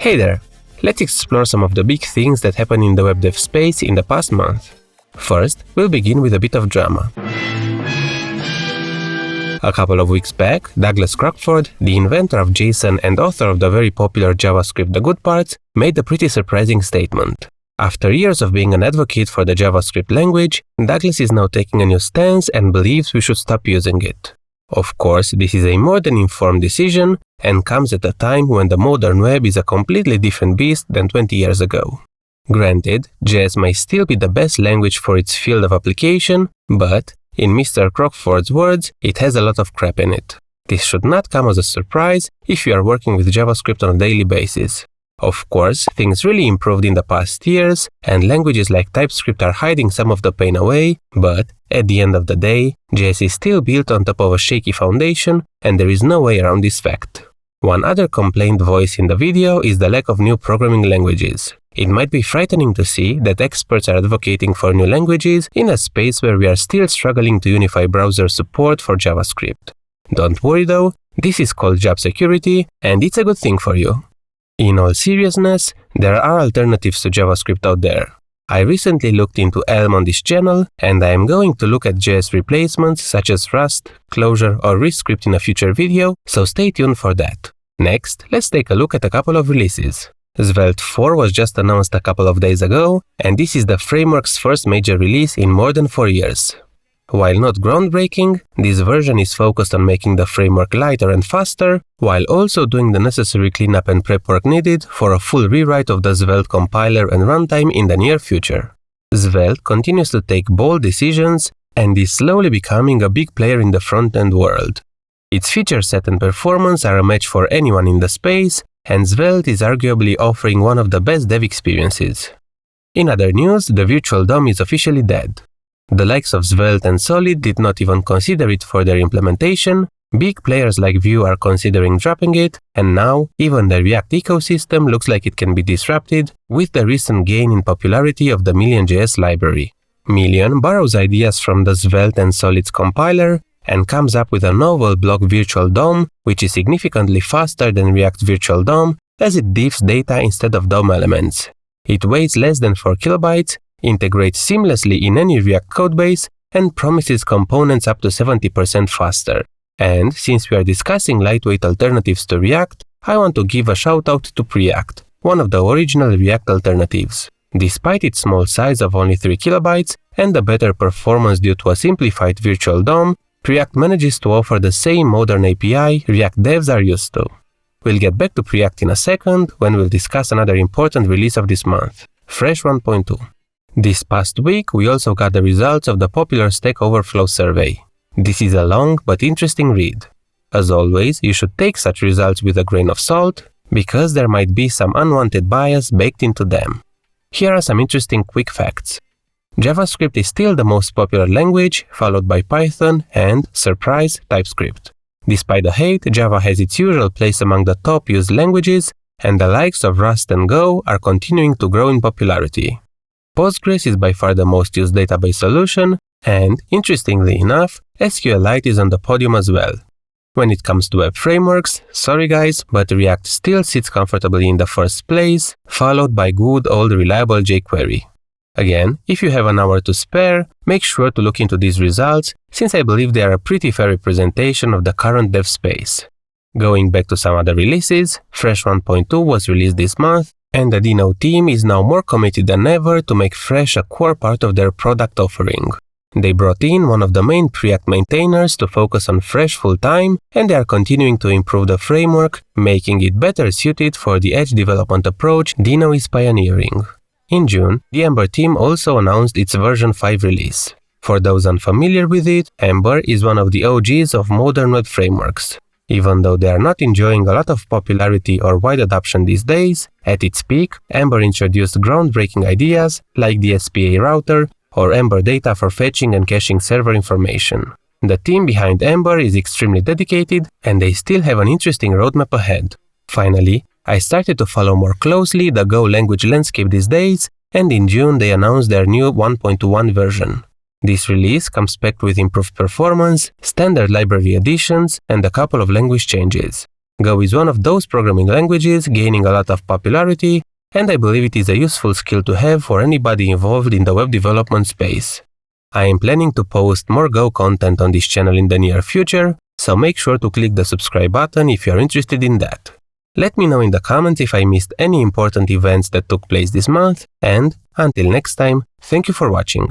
Hey there! Let's explore some of the big things that happened in the web dev space in the past month. First, we'll begin with a bit of drama. A couple of weeks back, Douglas Crockford, the inventor of JSON and author of the very popular JavaScript The Good Parts, made a pretty surprising statement. After years of being an advocate for the JavaScript language, Douglas is now taking a new stance and believes we should stop using it. Of course, this is a more than informed decision and comes at a time when the modern web is a completely different beast than 20 years ago. Granted, JS may still be the best language for its field of application, but, in Mr. Crockford's words, it has a lot of crap in it. This should not come as a surprise if you are working with JavaScript on a daily basis. Of course, things really improved in the past years, and languages like TypeScript are hiding some of the pain away, but, at the end of the day, JS is still built on top of a shaky foundation, and there is no way around this fact. One other complaint voiced in the video is the lack of new programming languages. It might be frightening to see that experts are advocating for new languages in a space where we are still struggling to unify browser support for JavaScript. Don't worry though, this is called job security, and it's a good thing for you. In all seriousness, there are alternatives to JavaScript out there. I recently looked into Elm on this channel, and I am going to look at JS replacements such as Rust, Clojure or Rescript in a future video, so stay tuned for that. Next, let's take a look at a couple of releases. Svelte 4 was just announced a couple of days ago, and this is the framework's first major release in more than 4 years. While not groundbreaking, this version is focused on making the framework lighter and faster, while also doing the necessary cleanup and prep work needed for a full rewrite of the Svelte compiler and runtime in the near future. Svelte continues to take bold decisions and is slowly becoming a big player in the front-end world. Its feature set and performance are a match for anyone in the space, and Svelte is arguably offering one of the best dev experiences. In other news, the virtual DOM is officially dead. The likes of Svelte and Solid did not even consider it for their implementation, big players like Vue are considering dropping it, and now even the React ecosystem looks like it can be disrupted with the recent gain in popularity of the Million.js library. Million borrows ideas from the Svelte and Solid's compiler and comes up with a novel block virtual DOM, which is significantly faster than React's virtual DOM as it diffs data instead of DOM elements. It weighs less than 4 kilobytes, integrates seamlessly in any React codebase, and promises components up to 70% faster. And since we are discussing lightweight alternatives to React, I want to give a shout out to Preact, one of the original React alternatives. Despite its small size of only 3 kilobytes and the better performance due to a simplified virtual DOM, Preact manages to offer the same modern API React devs are used to. We'll get back to Preact in a second when we'll discuss another important release of this month, Fresh 1.2. This past week, we also got the results of the popular StackOverflow survey. This is a long but interesting read. As always, you should take such results with a grain of salt, because there might be some unwanted bias baked into them. Here are some interesting quick facts. JavaScript is still the most popular language, followed by Python and, surprise, TypeScript. Despite the hate, Java has its usual place among the top used languages, and the likes of Rust and Go are continuing to grow in popularity. Postgres is by far the most used database solution, and, interestingly enough, SQLite is on the podium as well. When it comes to web frameworks, sorry guys, but React still sits comfortably in the first place, followed by good old reliable jQuery. Again, if you have an hour to spare, make sure to look into these results, since I believe they are a pretty fair representation of the current dev space. Going back to some other releases, Fresh 1.2 was released this month, and the Dino team is now more committed than ever to make Fresh a core part of their product offering. They brought in one of the main Preact maintainers to focus on Fresh full-time, and they are continuing to improve the framework, making it better suited for the edge development approach Dino is pioneering. In June, the Ember team also announced its version 5 release. For those unfamiliar with it, Ember is one of the OGs of modern web frameworks. Even though they are not enjoying a lot of popularity or wide adoption these days, at its peak, Ember introduced groundbreaking ideas like the SPA router or Ember data for fetching and caching server information. The team behind Ember is extremely dedicated, and they still have an interesting roadmap ahead. Finally, I started to follow more closely the Go language landscape these days, and in June they announced their new 1.1 version. This release comes packed with improved performance, standard library additions, and a couple of language changes. Go is one of those programming languages gaining a lot of popularity, and I believe it is a useful skill to have for anybody involved in the web development space. I am planning to post more Go content on this channel in the near future, so make sure to click the subscribe button if you are interested in that. Let me know in the comments if I missed any important events that took place this month, and until next time, thank you for watching.